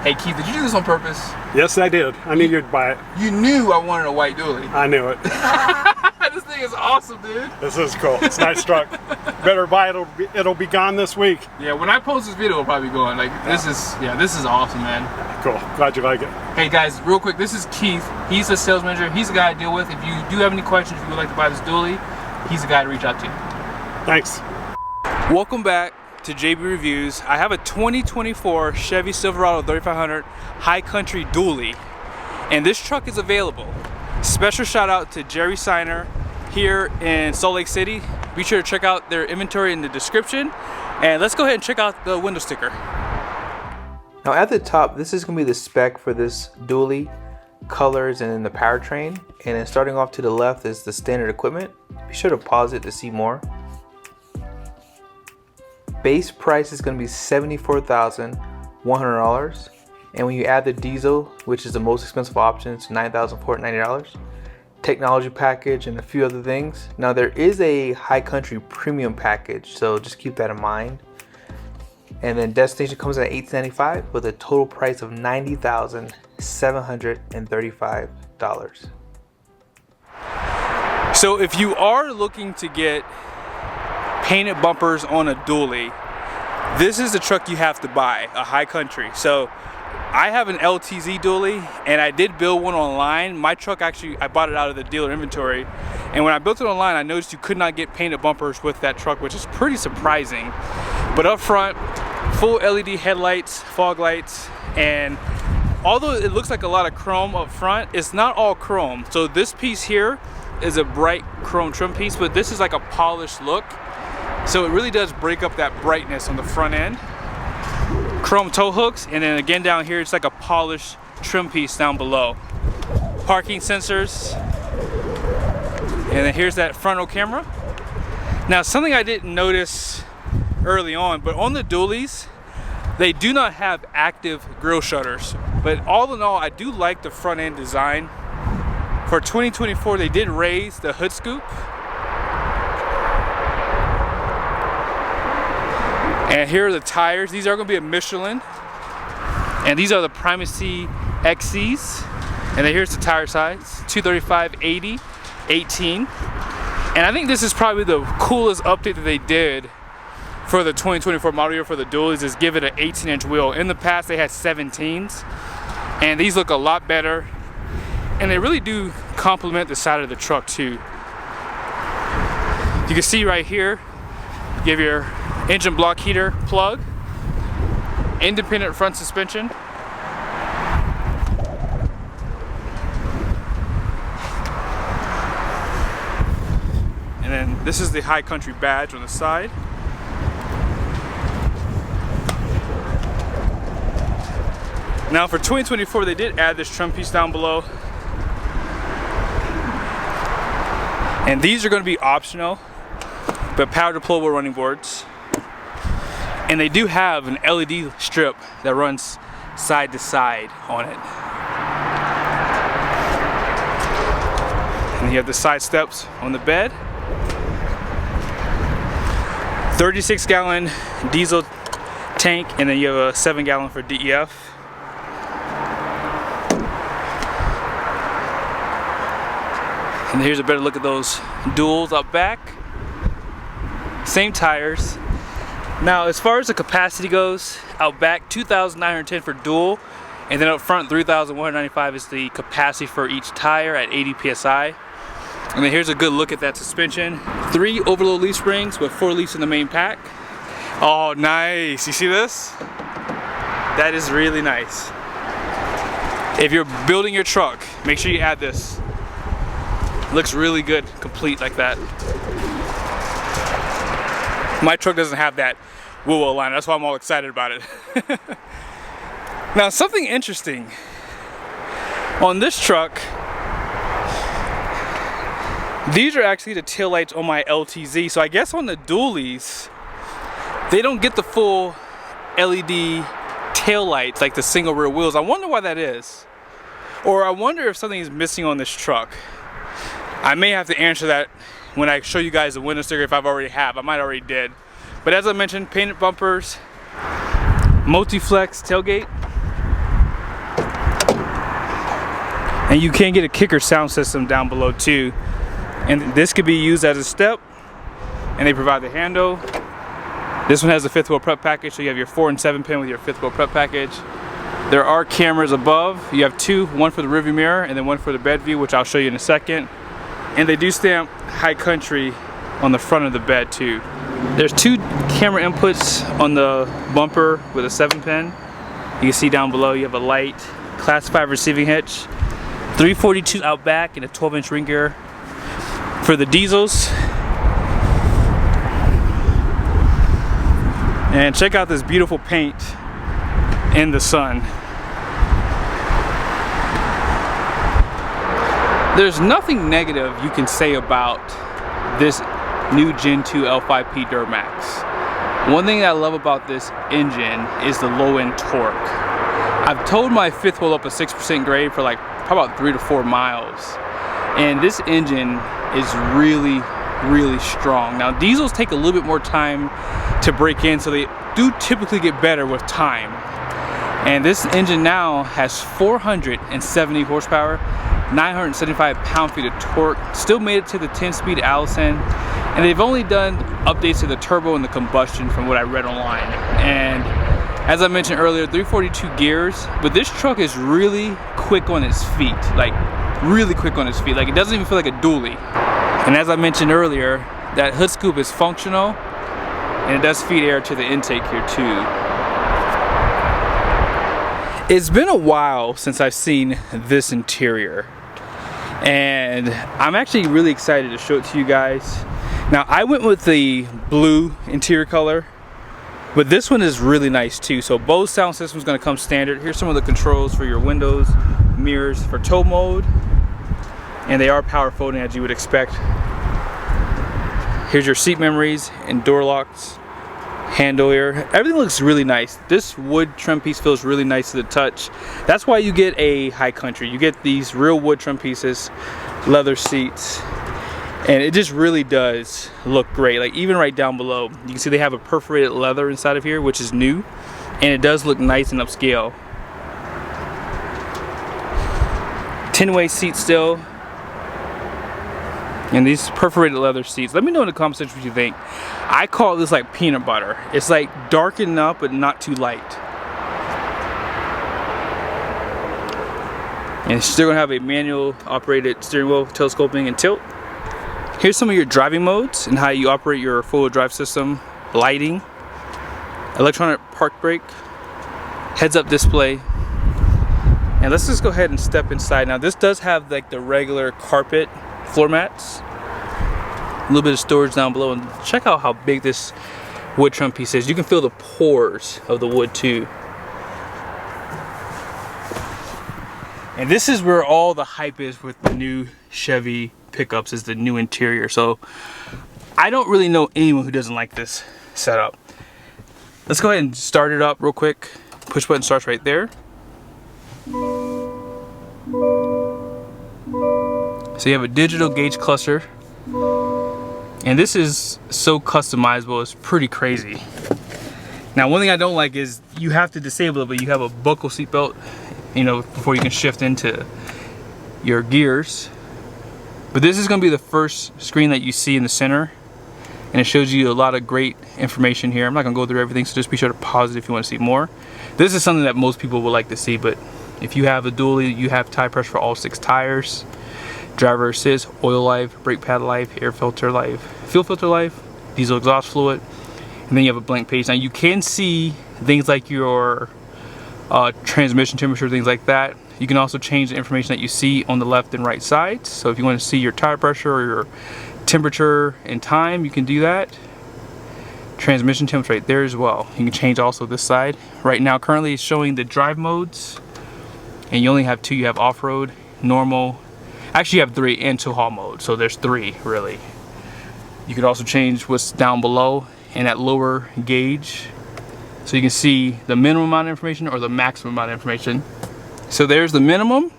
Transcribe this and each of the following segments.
Hey Keith, did you do this on purpose? Yes, I did. I knew you'd buy it. You knew I wanted a white dually. I knew it. This thing is awesome, dude. This is cool. It's a nice truck. Better buy it. It'll be gone this week. Yeah, when I post this video, it'll probably be going. Like, this is awesome, man. Cool. Glad you like it. Hey guys, real quick, this is Keith. He's the sales manager. He's the guy I deal with. If you do have any questions, if you would like to buy this dually, he's the guy to reach out to. Thanks. Welcome back to JB Reviews. I have a 2024 Chevy Silverado 3500 High Country dually, and this truck is available. Special shout out to Jerry Seiner here in Salt Lake City. Be sure to check out their inventory in the description, and let's go ahead and check out the window sticker. Now at the top, this is going to be the spec for this dually, colors, and then the powertrain. And then starting off to the left is the standard equipment. Be sure to pause it to see more. Base price is going to be $74,100, and when you add the diesel, which is the most expensive option, it's $9,490. Technology package and a few other things. Now there is a High Country premium package, so just keep that in mind. And then destination comes at $1,895 with a total price of $90,735. So if you are looking to get painted bumpers on a dually, this is the truck you have to buy, a High Country. So I have an LTZ dually, and I did build one online. My truck actually, I bought it out of the dealer inventory, and when I built it online, I noticed you could not get painted bumpers with that truck, which is pretty surprising. But up front, full LED headlights, fog lights, and although it looks like a lot of chrome up front, it's not all chrome. So this piece here is a bright chrome trim piece, but this is like a polished look. So it really does break up that brightness on the front end. Chrome tow hooks, and then again down here it's like a polished trim piece down below. Parking sensors, and then here's that frontal camera. Now something I didn't notice early on, but on the dualies, they do not have active grille shutters. But all in all, I do like the front end design. For 2024, they did raise the hood scoop. And here are the tires. These are going to be a Michelin, and these are the Primacy XCs. And then here's the tire size: 235, 80, 18. And I think this is probably the coolest update that they did for the 2024 model year for the dualies, is give it an 18-inch wheel. In the past, they had 17s, and these look a lot better. And they really do complement the side of the truck too. You can see right here, you have your engine block heater plug, independent front suspension, and then this is the High Country badge on the side. Now for 2024, they did add this trim piece down below, and these are going to be optional, but power deployable running boards. And they do have an LED strip that runs side to side on it. And you have the side steps on the bed. 36-gallon diesel tank, and then you have a 7-gallon for DEF. And here's a better look at those duals up back. Same tires. Now, as far as the capacity goes, out back 2,910 for dual, and then up front 3,195 is the capacity for each tire at 80 psi. And then here's a good look at that suspension. 3 overload leaf springs with 4 leaves in the main pack. Oh, nice! You see this? That is really nice. If you're building your truck, make sure you add this. Looks really good, complete like that. My truck doesn't have that wheel liner, that's why I'm all excited about it. Now, something interesting on this truck, these are actually the taillights on my LTZ. So I guess on the dualies, they don't get the full LED taillights like the single rear wheels. I wonder why that is. Or I wonder if something is missing on this truck. I may have to answer that when I show you guys the window sticker, if I've already have. I might already did. But as I mentioned, painted bumpers, multi-flex tailgate, And you can get a kicker sound system down below too. And this could be used as a step, and they provide the handle. This one has a 5th wheel prep package, so you have your 4 and 7 pin with your 5th wheel prep package. There are cameras above. You have two, one for the rearview mirror and then one for the bed view, which I'll show you in a second. And they do stamp High Country on the front of the bed too. There's 2 camera inputs on the bumper with a 7 pin. You can see down below you have a light, class 5 receiving hitch, 342 out back and a 12-inch ring gear. For the diesels, and check out this beautiful paint in the sun. There's nothing negative you can say about this new Gen 2 L5P Duramax. One thing that I love about this engine is the low end torque. I've towed my 5th wheel up a 6% grade for like probably about 3 to 4 miles. And this engine is really strong. Now diesels take a little bit more time to break in, so they do typically get better with time. And this engine now has 470 horsepower, 975 pound-feet of torque, still made it to the 10-speed Allison, and they've only done updates to the turbo and the combustion from what I read online. And as I mentioned earlier, 342 gears, but this truck is really quick on its feet, like really quick on its feet. Like it doesn't even feel like a dually. And as I mentioned earlier, that hood scoop is functional, and it does feed air to the intake here too. It's been a while since I've seen this interior, and I'm actually really excited to show it to you guys. Now I went with the blue interior color, but this one is really nice too. So both sound systems going to come standard. Here's some of the controls for your windows, mirrors, for tow mode, and they are power folding as you would expect. Here's your seat memories and door locks, handle here. Everything looks really nice. This wood trim piece feels really nice to the touch. That's why you get a High Country. You get these real wood trim pieces, leather seats, and it just really does look great. Like even right down below, you can see they have a perforated leather inside of here, which is new, and it does look nice and upscale. 10-way seat still, and these perforated leather seats. Let me know in the comment section what you think. I call this like peanut butter. It's like dark enough but not too light. And it's still gonna have a manual operated steering wheel, telescoping and tilt. Here's some of your driving modes and how you operate your four-wheel drive system. Lighting, electronic park brake, heads-up display. And let's just go ahead and step inside. Now this does have like the regular carpet floor mats, a little bit of storage down below, and check out how big this wood trim piece is. You can feel the pores of the wood too. And this is where all the hype is with the new Chevy pickups, is the new interior. So I don't really know anyone who doesn't like this setup. Let's go ahead and start it up real quick. Push button starts right there. So you have a digital gauge cluster, and this is so customizable, it's pretty crazy. Now one thing I don't like is you have to disable it, but you have a buckle seatbelt, you know, before you can shift into your gears. But this is going to be the first screen that you see in the center, and it shows you a lot of great information here. I'm not going to go through everything, so just be sure to pause it if you want to see more. This is something that most people would like to see, but if you have a dually, you have tire pressure for all 6 tires, driver assist, oil life, brake pad life, air filter life, fuel filter life, diesel exhaust fluid, and then you have a blank page. Now you can see things like your transmission temperature, things like that. You can also change the information that you see on the left and right sides. So if you want to see your tire pressure or your temperature and time, you can do that. Transmission temps right there as well. You can change also this side. Right now currently it's showing the drive modes, and you only have 2. You have off-road, normal, actually you have 3, and tow haul mode, so there's 3 really. You could also change what's down below and that lower gauge, so you can see the minimum amount of information or the maximum amount of information. So there's the minimum,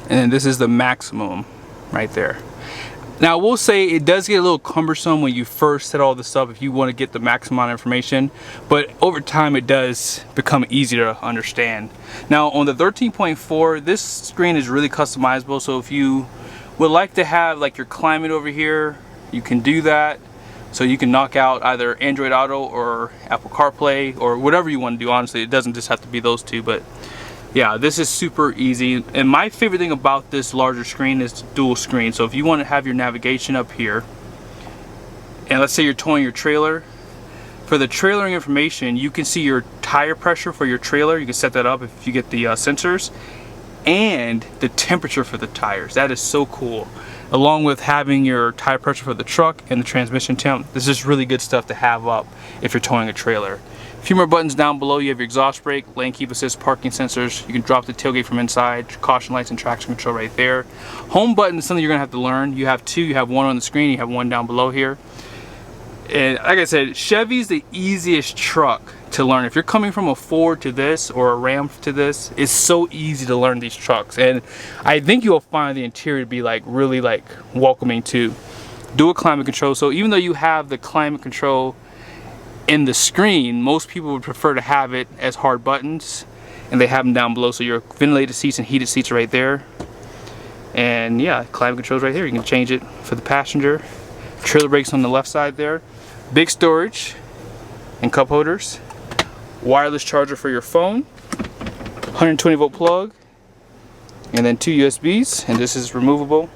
and then this is the maximum right there. Now I will say it does get a little cumbersome when you first set all this up if you want to get the maximum amount of information, but over time it does become easier to understand. Now on the 13.4, this screen is really customizable, so if you would like to have like your climate over here, you can do that. So you can knock out either Android Auto or Apple CarPlay or whatever you want to do. Honestly, it doesn't just have to be those two, but yeah, this is super easy. And my favorite thing about this larger screen is dual screen. So if you want to have your navigation up here, and let's say you're towing your trailer, for the trailering information, you can see your tire pressure for your trailer. You can set that up if you get the sensors, and the temperature for the tires. That is so cool. Along with having your tire pressure for the truck and the transmission temp. This is really good stuff to have up if you're towing a trailer. A few more buttons down below. You have your exhaust brake, lane keep assist, parking sensors. You can drop the tailgate from inside, caution lights and traction control right there. Home button is something you're gonna have to learn. You have two, you have one on the screen, you have one down below here. And like I said, Chevy's the easiest truck to learn. If you're coming from a Ford to this or a Ram to this, it's so easy to learn these trucks. And I think you'll find the interior to be like really like welcoming too. Dual climate control. So even though you have the climate control in the screen, most people would prefer to have it as hard buttons, and they have them down below. So your ventilated seats and heated seats are right there. And yeah, climate controls right here. You can change it for the passenger. Trailer brakes on the left side there. Big storage and cup holders. Wireless charger for your phone. 120 volt plug. And then 2 USBs, and this is removable.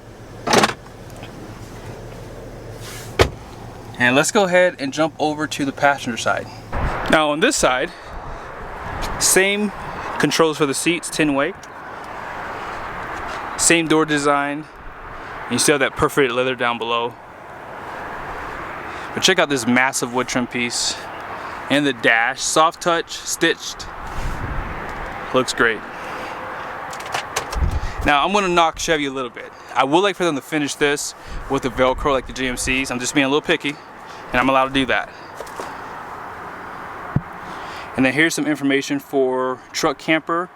And let's go ahead and jump over to the passenger side. Now on this side, same controls for the seats, 10-way. Same door design. And you still have that perforated leather down below. But check out this massive wood trim piece. And the dash, soft touch, stitched. Looks great. Now I'm gonna knock Chevy a little bit. I would like for them to finish this with the Velcro like the GMCs. I'm just being a little picky, and I'm allowed to do that. And then here's some information for truck camper.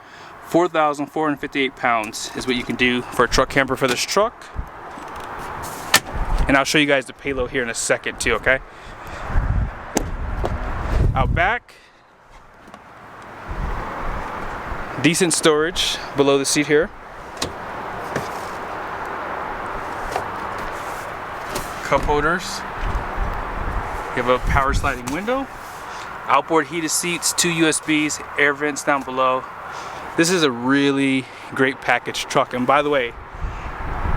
4,458 pounds is what you can do for a truck camper for this truck. And I'll show you guys the payload here in a second too, okay? Out back, decent storage below the seat here. Cup holders. You have a power sliding window. Outboard heated seats, 2 USBs, air vents down below. This is a really great package truck. And by the way,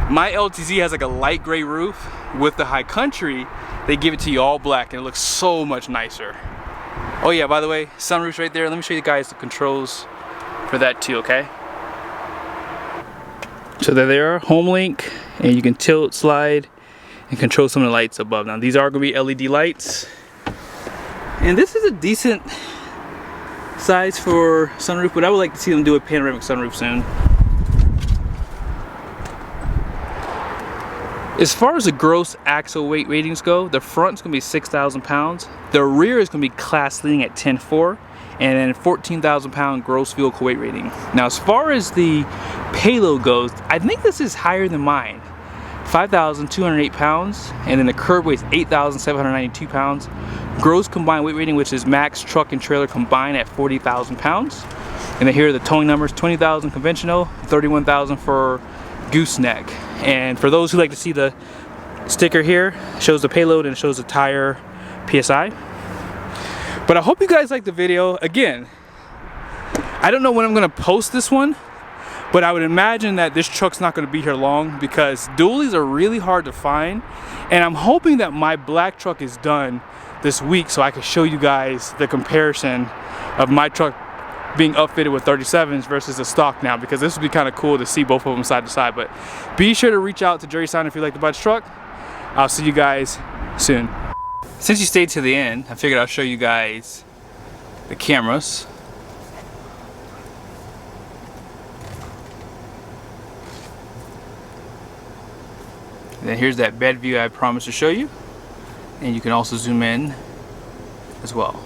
my LTZ has like a light gray roof. With the High Country, they give it to you all black, and it looks so much nicer. Oh yeah, by the way, sunroof's right there. Let me show you guys the controls for that too, okay? So there they are, home link, and you can tilt, slide, and control some of the lights above. Now these are gonna be LED lights. And this is a decent size for sunroof, but I would like to see them do a panoramic sunroof soon. As far as the gross axle weight ratings go, the front's gonna be 6,000 pounds. The rear is gonna be class leading at 10.4, and then 14,000 pound gross vehicle weight rating. Now, as far as the payload goes, I think this is higher than mine. 5,208 pounds, and then the curb weighs 8,792 pounds. Gross combined weight rating, which is max truck and trailer combined at 40,000 pounds. And then here are the towing numbers: 20,000 conventional, 31,000 for Gooseneck. And for those who like to see the sticker here, it shows the payload and it shows the tire PSI. But I hope you guys like the video. Again, I don't know when I'm gonna post this one, but I would imagine that this truck's not gonna be here long because dualies are really hard to find. And I'm hoping that my black truck is done this week so I can show you guys the comparison of my truck being upfitted with 37s versus the stock now, because this would be kind of cool to see both of them side to side. But be sure to reach out to Jerry Seiner if you like to buy this truck. I'll see you guys soon. Since you stayed to the end, I figured I'll show you guys the cameras. And then here's that bed view I promised to show you, and you can also zoom in as well.